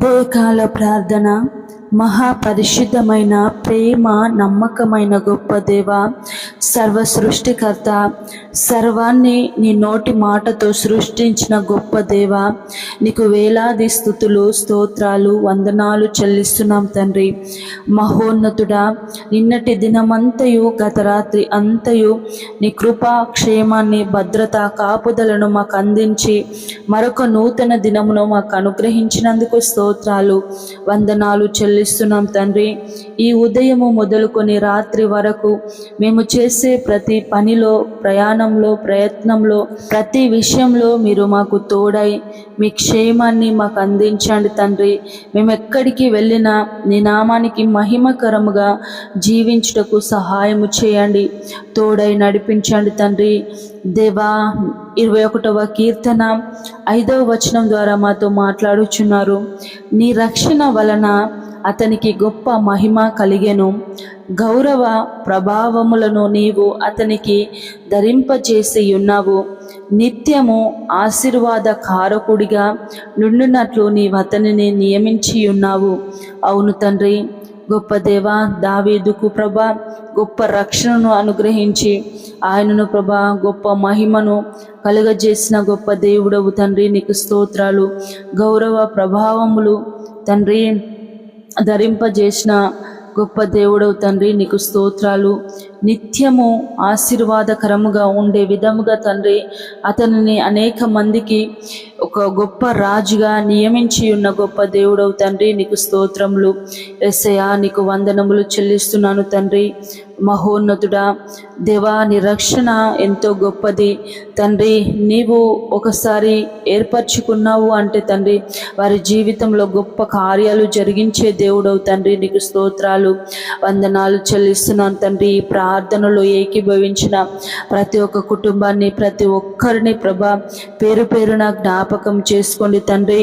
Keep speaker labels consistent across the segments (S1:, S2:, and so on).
S1: ఉదయకాల ప్రార్థన. మహాపరిశుద్ధమైన ప్రేమ నమ్మకమైన గొప్ప దేవ, సర్వ సృష్టికర్త, సర్వాన్ని నీ నోటి మాటతో సృష్టించిన గొప్ప దేవ, నీకు వేలాది స్తుతులు స్తోత్రాలు వందనాలు చెల్లిస్తున్నాం తండ్రి. మహోన్నతుడా, నిన్నటి దినమంతయు గత రాత్రి అంతయు నీ కృపా క్షేమాన్ని భద్రత కాపుదలను మాకు అందించి మరొక నూతన దినమును మాకు అనుగ్రహించినందుకు స్తోత్రాలు వందనాలు చెల్లిస్తున్నాం తండ్రి. ఈ ఉదయము మొదలుకొని రాత్రి వరకు మేము చేసే ప్రతి పనిలో, ప్రయాణంలో, ప్రయత్నంలో, ప్రతి విషయంలో మీరు మాకు తోడై మీ క్షేమాన్ని మాకు అందించండి తండ్రి. మేము ఎక్కడికి వెళ్ళినా నీ నామానికి మహిమకరముగా జీవించుటకు సహాయము చేయండి, తోడై నడిపించండి తండ్రి. దేవా, 21వ కీర్తన 5వ వచనం ద్వారా మాతో మాట్లాడుచున్నారు. నీ రక్షణ వలన అతనికి గొప్ప మహిమ కలిగెను, గౌరవ ప్రభావములను నీవు అతనికి ధరింపజేసి ఉన్నావు. నిత్యము ఆశీర్వాద కారకుడిగా నుండినట్లు నీవు అతనిని నియమించి ఉన్నావు. అవును తండ్రి, గొప్ప దేవా, దావీదుకు ప్రభా గొప్ప రక్షణను అనుగ్రహించి ఆయనను ప్రభా గొప్ప మహిమను కలుగజేసిన గొప్ప దేవుడవు తండ్రి. నీకు స్తోత్రాలు. గౌరవ ప్రభావములు తండ్రి ధరింపజేసిన గొప్ప దేవుడవు తండ్రి. నీకు స్తోత్రాలు. నిత్యము ఆశీర్వాదకరముగా ఉండే విధముగా తండ్రి అతనిని అనేక మందికి ఒక గొప్ప రాజుగా నియమించి ఉన్న గొప్ప దేవుడవు తండ్రి. నీకు స్తోత్రములు యేసయ్యా, నీకు వందనములు చెల్లిస్తున్నాను తండ్రి. మహోన్నతుడా దేవా, నీ రక్షణ ఎంతో గొప్పది తండ్రి. నీవు ఒకసారి ఏర్పరచుకున్నావు అంటే తండ్రి వారి జీవితంలో గొప్ప కార్యాలు జరిగించే దేవుడవు తండ్రి. నీకు స్తోత్రాలు వందనాలు చెల్లిస్తున్నాను తండ్రి. ఈ ప్రార్థనలో ఏకీభవించిన ప్రతి ఒక్క కుటుంబాన్ని, ప్రతి ఒక్కరిని ప్రభా పేరు పేరున జ్ఞాపకం చేసుకోండి తండ్రి.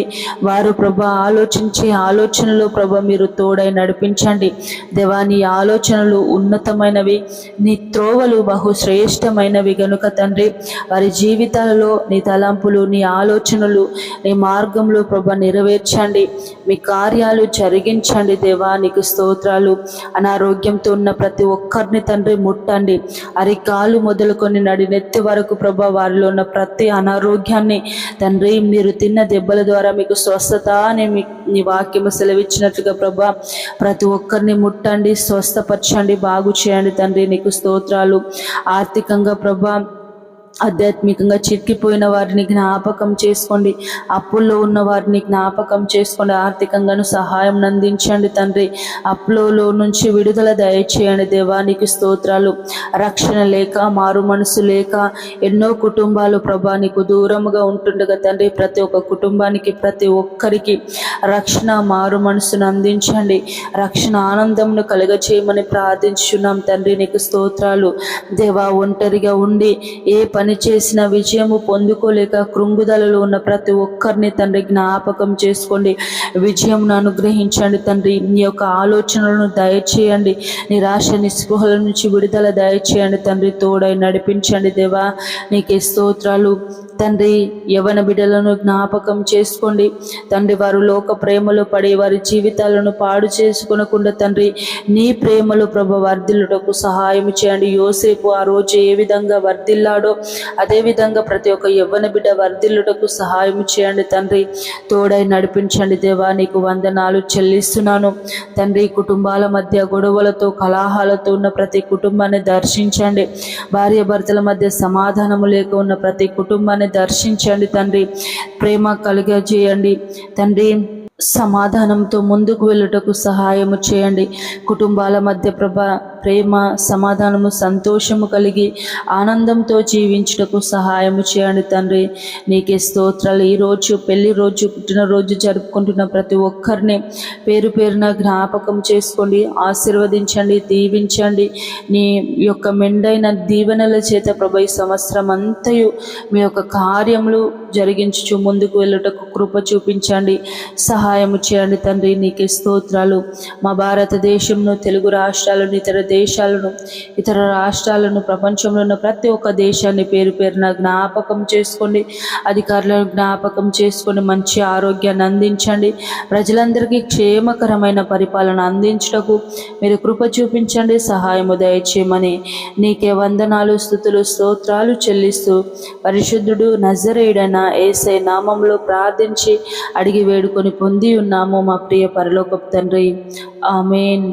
S1: వారు ప్రభా ఆలోచించే ఆలోచనలో ప్రభా మీరు తోడై నడిపించండి దేవా. నీ ఆలోచనలు ఉన్నతమైనవి, నీ త్రోవలు బహుశ్రేష్టమైనవి గనుక తండ్రి వారి జీవితాలలో నీ తలంపులు, నీ ఆలోచనలు, నీ మార్గంలో ప్రభా నెరవేర్చండి. మీ కార్యాలు జరిగించండి దేవా. నీకు స్తోత్రాలు. అనారోగ్యంతో ఉన్న ప్రతి ఒక్కరిని తండ్రి ముట్టండి. అరికాలు మొదలుకొని నడినెత్తి వరకు ప్రభా వారిలో ఉన్న ప్రతి అనారోగ్యాన్ని తండ్రి మీరు తిన్న దెబ్బల ద్వారా మీకు స్వస్థత అని నీ వాక్యము సెలవిచ్చినట్లుగా ప్రభా ప్రతి ఒక్కరిని ముట్టండి, స్వస్థపరచండి, బాగు చేయండి తండ్రి. నీకు స్తోత్రాలు. ఆర్థికంగా ప్రభా ఆధ్యాత్మికంగా చిక్కిపోయిన వారిని జ్ఞాపకం చేసుకోండి, అప్పుల్లో ఉన్న వారిని జ్ఞాపకం చేసుకోండి, ఆర్థికంగాను సహాయం అందించండి తండ్రి. అప్పులో నుంచి విడుదల దయచేయండి దేవా. నీకు స్తోత్రాలు. రక్షణ లేక, మారు మనసు లేక ఎన్నో కుటుంబాలు ప్రభా నీకు దూరముగా ఉంటుండగా తండ్రి ప్రతి ఒక్క కుటుంబానికి, ప్రతి ఒక్కరికి రక్షణ, మారు మనసును అందించండి, రక్షణ ఆనందంను కలుగచేయమని ప్రార్థించున్నాం తండ్రి. నీకు స్తోత్రాలు దేవా. ఒంటరిగా ఉండి ఏ పని చేసిన విజయము పొందుకోలేక కృంగుదలలో ఉన్న ప్రతి ఒక్కరిని తండ్రి జ్ఞాపకం చేసుకోండి, విజయమును అనుగ్రహించండి తండ్రి. నీ యొక్క ఆలోచనలను దయచేయండి, నిరాశ నిస్పృహల నుంచి విడుదల దయచేయండి తండ్రి. తోడై నడిపించండి దేవా. నీకే స్తోత్రాలు తండ్రి. యవన బిడ్డలను జ్ఞాపకం చేసుకోండి తండ్రి. వారు లోక ప్రేమలో పడి వారి జీవితాలను పాడు చేసుకొనకుండా తండ్రి నీ ప్రేమలో ప్రభ వర్ధిల్లుటకు సహాయం చేయండి. యోసేపు ఆ రోజు ఏ విధంగా వర్ధిల్లాడో అదేవిధంగా ప్రతి ఒక్క యవ్వన బిడ్డ వర్ధిల్లుటకు సహాయం చేయండి తండ్రి. తోడై నడిపించండి దేవా. నీకు వందనాలు చెల్లిస్తున్నాను తండ్రి. కుటుంబాల మధ్య గొడవలతో, కలహాలతో ఉన్న ప్రతి కుటుంబాన్ని దర్శించండి. భార్య భర్తల మధ్య సమాధానము లేక ఉన్న ప్రతి కుటుంబాన్ని దర్శించండి తండ్రి. ప్రేమ కలుగజేయండి తండ్రి. సమాధానంతో ముందుకు వెళ్ళుటకు సహాయము చేయండి. కుటుంబాల మధ్య ప్రేమ, సమాధానము, సంతోషము కలిగి ఆనందంతో జీవించుటకు సహాయము చేయండి తండ్రి. నీకే స్తోత్రాలు. ఈరోజు పెళ్లి రోజు, పుట్టినరోజు జరుపుకుంటున్న ప్రతి ఒక్కరిని పేరు పేరున జ్ఞాపకం చేసుకోండి, ఆశీర్వదించండి, దీవించండి. నీ యొక్క మెండైన దీవెనల చేత ప్రభు ఈ సంవత్సరం అంతయు మీ యొక్క కార్యములు జరిగించుచు ముందుకు వెళ్ళుటకు కృప చూపించండి, సహాయం సహాయము చేయండి తండ్రి. నీకే స్తోత్రాలు. మా భారతదేశంను, తెలుగు రాష్ట్రాలను, ఇతర రాష్ట్రాలను, ప్రపంచంలో ఉన్న ప్రతి ఒక్క దేశాన్ని పేరు పేరున జ్ఞాపకం చేసుకోండి. అధికారులను జ్ఞాపకం చేసుకోండి. మంచి ఆరోగ్యాన్ని అందించండి. ప్రజలందరికీ క్షేమకరమైన పరిపాలన అందించుటకు మీరు కృప చూపించండి. సహాయము దయచేయమని నీకే వందనాలు, స్తుతులు, స్తోత్రాలు చెల్లిస్తూ పరిశుద్ధుడు నజరేయుడైన యేసయ్య నామములో ప్రార్థించి అడిగి వేడుకొని పొంది ఉన్నాము మా ప్రియ పరలోకపు తండ్రి. ఆమేన్.